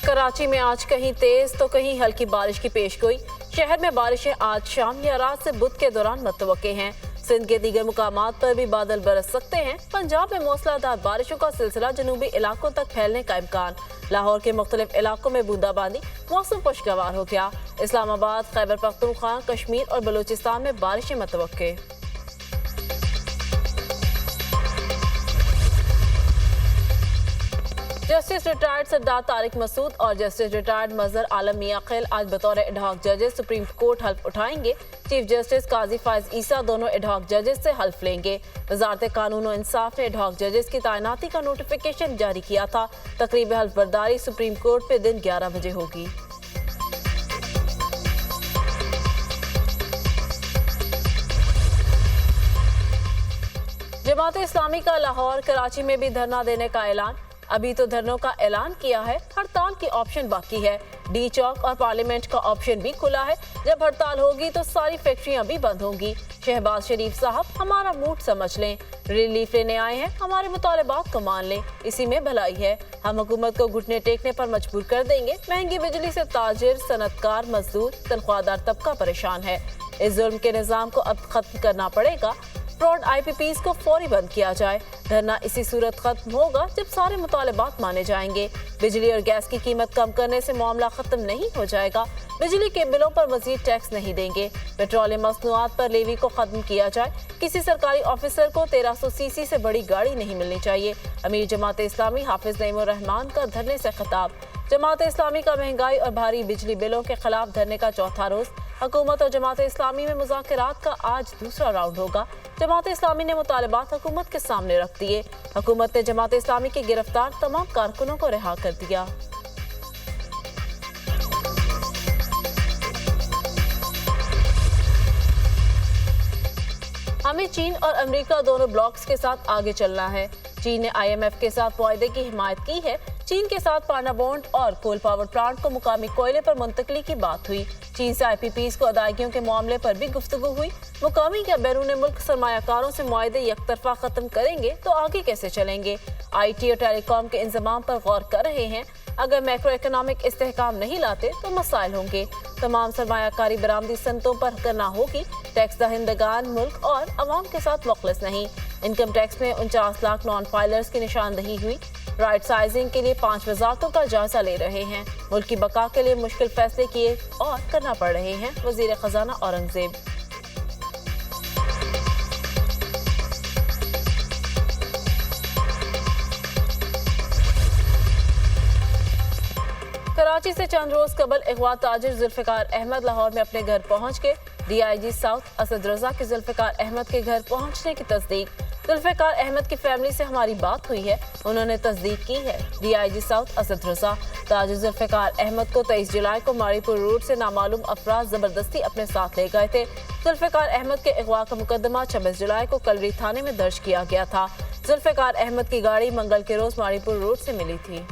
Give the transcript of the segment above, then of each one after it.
कराची में आज कहीं तेज तो कहीं हल्की बारिश की पेशगोई। शहर में बारिशें आज शाम या रात से बुध के दौरान मुतवक्के हैं। सिंध के दीगर मुकामात पर भी बादल बरस सकते हैं। पंजाब में मूसलाधार बारिशों का सिलसिला जनूबी इलाकों तक फैलने का इम्कान। लाहौर के मुख्तलिफ इलाकों में बूंदाबांदी, मौसम खुशगवार हो गया। इस्लामाबाद, खैबर पख्तूनख्वा, कश्मीर और बलूचिस्तान में बारिशें मुतवक्के। जस्टिस रिटायर्ड सरदार तारिक मसूद और जस्टिस रिटायर्ड मजहर आलम मियां खैल आज बतौर एडहॉक जजेस सुप्रीम कोर्ट हल्फ उठाएंगे। चीफ जस्टिस काजी फायज ईसा दोनों एडहॉक जजेस से हल्फ लेंगे। वजारत कानून और इंसाफ ने एडहॉक जजेस की तैनाती का नोटिफिकेशन जारी किया था। तकरीब हल्फ बर्दारी सुप्रीम कोर्ट पे दिन 11 बजे होगी। जमात इस्लामी का लाहौर, कराची में भी धरना देने का ऐलान। अभी तो धरनों का ऐलान किया है, हड़ताल की ऑप्शन बाकी है। डी चौक और पार्लियामेंट का ऑप्शन भी खुला है। जब हड़ताल होगी तो सारी फैक्ट्रियां भी बंद होंगी। शहबाज शरीफ साहब हमारा मूड समझ लें, रिलीफ लेने आए हैं, हमारे मुतालबात को मान लें, इसी में भलाई है। हम हुकूमत को घुटने टेकने पर मजबूर कर देंगे। महंगी बिजली से ताजिर, सनतकार, मजदूर, तनख्वाहदार तबका परेशान है। इस जुल्म के निज़ाम को अब खत्म करना पड़ेगा। फ्रॉड IPPs को फौरी बंद किया जाए। धरना इसी सूरत खत्म होगा जब सारे मुतालबात माने जाएंगे। बिजली और गैस की कीमत कम करने से मामला खत्म नहीं हो जाएगा। बिजली के बिलों पर मजीद टैक्स नहीं देंगे। पेट्रोलियम मसनूआत पर लेवी को खत्म किया जाए। किसी सरकारी ऑफिसर को 1300 CC से बड़ी गाड़ी नहीं मिलनी चाहिए। अमीर जमात इस्लामी हाफिज नईमुर रहमान का धरने से खिताब। जमात इस्लामी का महंगाई और भारी बिजली बिलों के खिलाफ धरने का चौथा रोज। हुकूमत और जमात इस्लामी में मुज़ाकरात का आज दूसरा राउंड होगा। जमात इस्लामी ने मुतालबात हुकूमत के सामने रख दिए। हुकूमत ने जमात इस्लामी के गिरफ्तार तमाम कारकुनों को रिहा कर दिया। हमें चीन और अमेरिका दोनों ब्लॉक्स के साथ आगे चलना है। चीन ने IMF के साथ मुआहदे की हिमायत की है। चीन के साथ पाना बॉन्ड और कोल पावर प्लांट को मुकामी कोयले पर मुंतकली की बात हुई। चीन से IPPs को अदायगियों के मामले पर भी गुफ्तगू हुई। मुकामी या बैरून मुल्क सरमायाकारों से मुआहदे यकतरफा खत्म करेंगे तो आगे कैसे चलेंगे। IT और टेलीकॉम के इंतजाम पर गौर कर रहे हैं। अगर मैक्रो इकोनॉमिक इस्तेहकाम नहीं लाते तो मसाइल होंगे। तमाम सरमायाकारी बरामदी सनतों पर करना होगी। टैक्स दहिंदगान मुल्क और अवाम के साथ मुखलिस नहीं। इनकम टैक्स में 49 लाख नॉन फाइलर्स की निशानदही हुई। राइट साइजिंग के लिए 5 वजारतों का जायजा ले रहे हैं। मुल्क की बका के लिए मुश्किल फैसले किए और करना पड़ रहे हैं। वजीर खजाना औरंगजेब। कराची से चंद रोज कबल अगवा ताजिर जुल्फिकार अहमद लाहौर में अपने घर पहुंच के DIG साउथ असद रजा के जुल्फिकार अहमद के घर पहुंचने की तस्दीक। जुल्फिकार अहमद की फैमिली से हमारी बात हुई है, उन्होंने तस्दीक की है। DIG साउथ असद रजा ताजिर जुल्फिकार अहमद को 23 जुलाई को मारीपुर रोड से नामालूम अफराद जबरदस्ती अपने साथ ले गए थे। जुल्फिकार अहमद के अगवा का मुकदमा 26 जुलाई को कलरी थाने में दर्ज किया गया था। जुल्फिकार अहमद की गाड़ी मंगल के रोज मारीपुर रोड से मिली थी।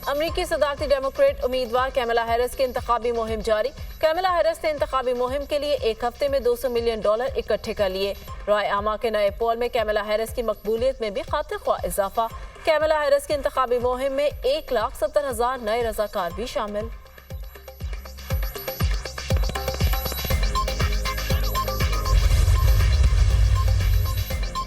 अमरीकी सदारती डेमोक्रेट उम्मीदवार कैमला हैरिस की इंतखाबी मुहिम जारी। कैमला हैरिस ने इंतखाबी मुहिम के लिए एक हफ्ते में $200 मिलियन इकट्ठे कर लिए। राय आमा के नए पोल में कैमला हैरिस की मकबूलियत में भी खातिर ख्वाह इजाफा। कैमला हैरिस की इंतखाबी मुहिम में 1,70,000 नए रजाकार भी शामिल।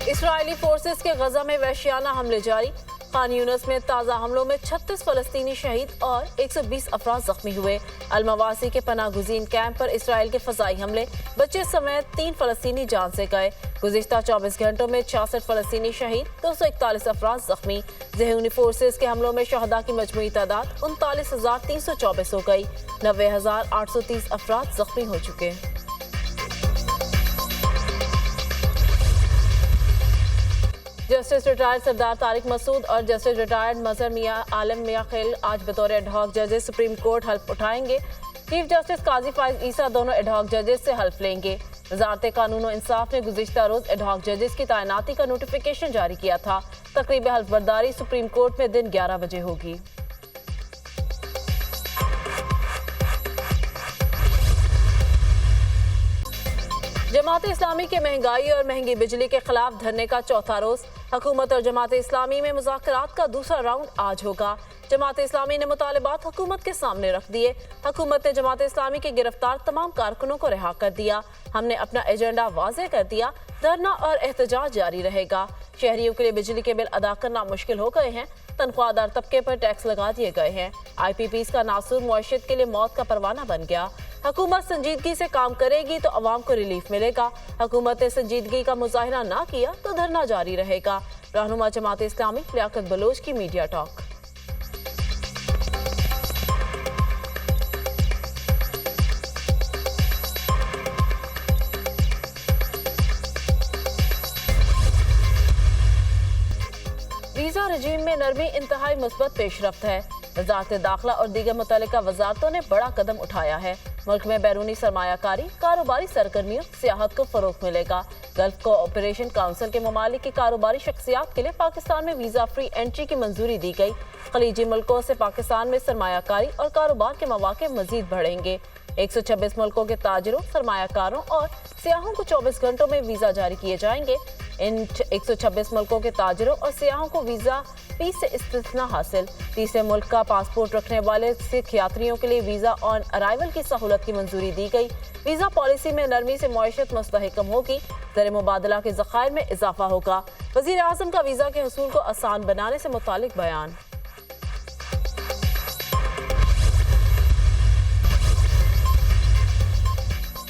इसराइली फोर्सेस के गजा में वहशियाना हमले जारी। खान यूनिस में ताज़ा हमलों में 36 फलस्तीनी शहीद और 120 अफराद जख्मी हुए। अलमवासी के पनागुज़ीन कैंप पर इसराइल के फ़ज़ाई हमले, बच्चे समेत 3 फलस्तीनी जान से गए। गुज़िश्ता 24 घंटों में 66 फलस्तीनी शहीद, 241 अफराद जख्मी। ज़हूनी फोर्सेस के हमलों में शहदा की मजमूई तादाद 39,324 हो गई। 90,830 अफराद जख्मी हो चुके। जस्टिस रिटायर्ड सरदार तारिक मसूद और जस्टिस रिटायर्ड मजहर आलम मियां खैल आज बतौर एडहॉक जजेस सुप्रीम कोर्ट हल्फ उठाएंगे। चीफ जस्टिस काजी फायज ईसा दोनों एडहॉक जजेस से हल्फ लेंगे। वजारत कानून और इंसाफ ने गुज़िश्ता रोज एडहॉक जजेस की तैनाती का नोटिफिकेशन जारी किया था। तकरीब हल्फ बर्दारी सुप्रीम कोर्ट में दिन 11 बजे होगी। जमात इस्लामी के महंगाई और महंगी बिजली के खिलाफ धरने का चौथा रोज। हुकूमत और जमात इस्लामी में मुज़ाकरात का दूसरा राउंड आज होगा। जमात इस्लामी ने मुतालबात हुकूमत के सामने रख दिए। हुकूमत ने जमात इस्लामी के गिरफ्तार तमाम कारकुनों को रिहा कर दिया। हमने अपना एजेंडा वाज़ेह कर दिया, धरना और एहतजाज जारी रहेगा। शहरियों के लिए बिजली के बिल अदा करना मुश्किल हो गए हैं। तनख्वाहदार तबके पर टैक्स लगा दिए गए हैं। IPPs का नासूर मुआशरत के लिए मौत का परवाना बन गया। हुकूमत संजीदगी से काम करेगी तो अवाम को रिलीफ मिलेगा। हुकूमत ने संजीदगी का मुजाहिरा ना किया तो धरना जारी रहेगा। रहनुमा जमात इस्लामी लियाकत बलोच की मीडिया टॉक। वीजा रजीम में नरमी इंतहाई मुस्बत पेशरफ्त है। वजारत दाखिला और दीगर मुतल्लिका वजारतों ने बड़ा कदम उठाया है। मुल्क में बैरूनी सरमायाकारी, कारोबारी सरगर्मियों, सियाहत को फरोग मिलेगा। गल्फ कोऑपरेशन काउंसिल के ममालिक की कारोबारी शख्सियात के लिए पाकिस्तान में वीजा फ्री एंट्री की मंजूरी दी गई। खलीजी मुल्कों से पाकिस्तान में सरमायाकारी और कारोबार के मौके मजीद बढ़ेंगे। 126 मुल्कों के ताजरों, सरमायाकारों और सियाहों को 24 घंटों में वीजा जारी किए जाएंगे। इन 126 मुल्कों के ताजरों और सियाहों को वीजा फीस से इस्तिस्ना हासिल। तीसरे मुल्क का पासपोर्ट रखने वाले सिख यात्रियों के लिए वीजा ऑन अराइवल की सहूलत की मंजूरी दी गई। वीजा पॉलिसी में नरमी से मईशत मुस्तहकम होगी। ज़र मुबादला के ज़खायर में इजाफा होगा। वज़ीर आज़म का वीजा के हसूल को आसान बनाने से मुतालिक बयान।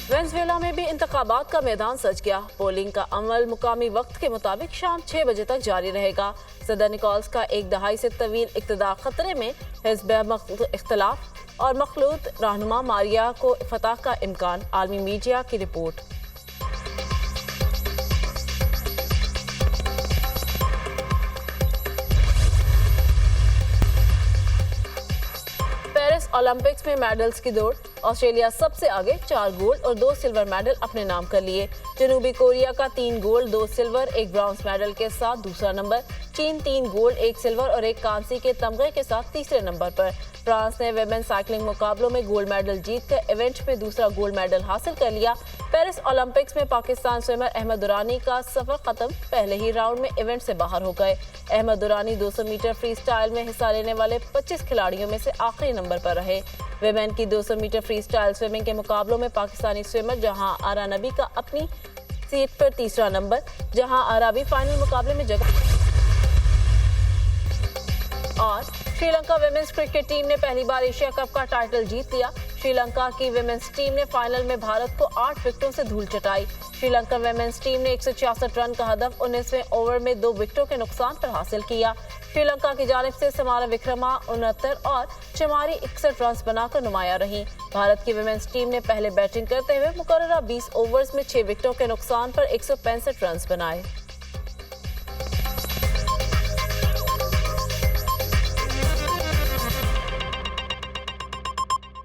वेनेज़ुएला में भी इंतखाबात का मैदान सज गया। पोलिंग का अमल मुकामी वक्त के मुताबिक शाम 6 बजे तक जारी रहेगा। सदर निकोल्स का एक दहाई से तवील इक़्तिदार खतरे में। हिज़्ब इख्तिलाफ और मखलूत रहनुमा मारिया को फतह का इम्कान। आलमी मीडिया की रिपोर्ट। पेरिस ओलंपिक्स में मेडल्स की दौड़। ऑस्ट्रेलिया सबसे आगे, 4 गोल्ड और 2 सिल्वर मेडल अपने नाम कर लिए। जनूबी कोरिया का 3 गोल्ड, 2 सिल्वर, 1 ब्रॉन्ज मेडल के साथ दूसरा नंबर। चीन 3 गोल्ड, 1 सिल्वर और 1 कांसी के तमगे के साथ तीसरे नंबर पर। फ्रांस ने वेमेन साइकिलिंग मुकाबलों में गोल्ड मेडल जीतकर इवेंट में दूसरा गोल्ड मेडल हासिल कर लिया। पेरिस ओलंपिक्स में पाकिस्तान स्विमर अहमद दुरानी का सफर खत्म। पहले ही राउंड में इवेंट से बाहर हो गए। Ahmed Durrani 200 metre freestyle में हिस्सा लेने वाले 25 खिलाड़ियों में से आखिरी नंबर पर रहे। वेमेन की 200 मीटर फ्री स्टाइल स्विमिंग के मुकाबलों में पाकिस्तानी स्विमर जहां आरा नबी का अपनी सीट पर तीसरा नंबर, जहां आराबी फाइनल मुकाबले में जगह। और श्रीलंका विमेंस क्रिकेट टीम ने पहली बार एशिया कप का टाइटल जीत लिया। श्रीलंका की विमेंस टीम ने फाइनल में भारत को 8 विकेटों से धूल चटाई। श्रीलंका विमेंस टीम ने 166 रन का हदफ 19वें ओवर में 2 विकेटों के नुकसान पर हासिल किया। श्रीलंका की जानिब से समारा विक्रमा 69 और चमारी 61 रन बनाकर नुमाया रही। भारत की विमेंस टीम ने पहले बैटिंग करते हुए मुकर्ररा 20 ओवर्स में 6 विकेटों के नुकसान पर 165 रन बनाए।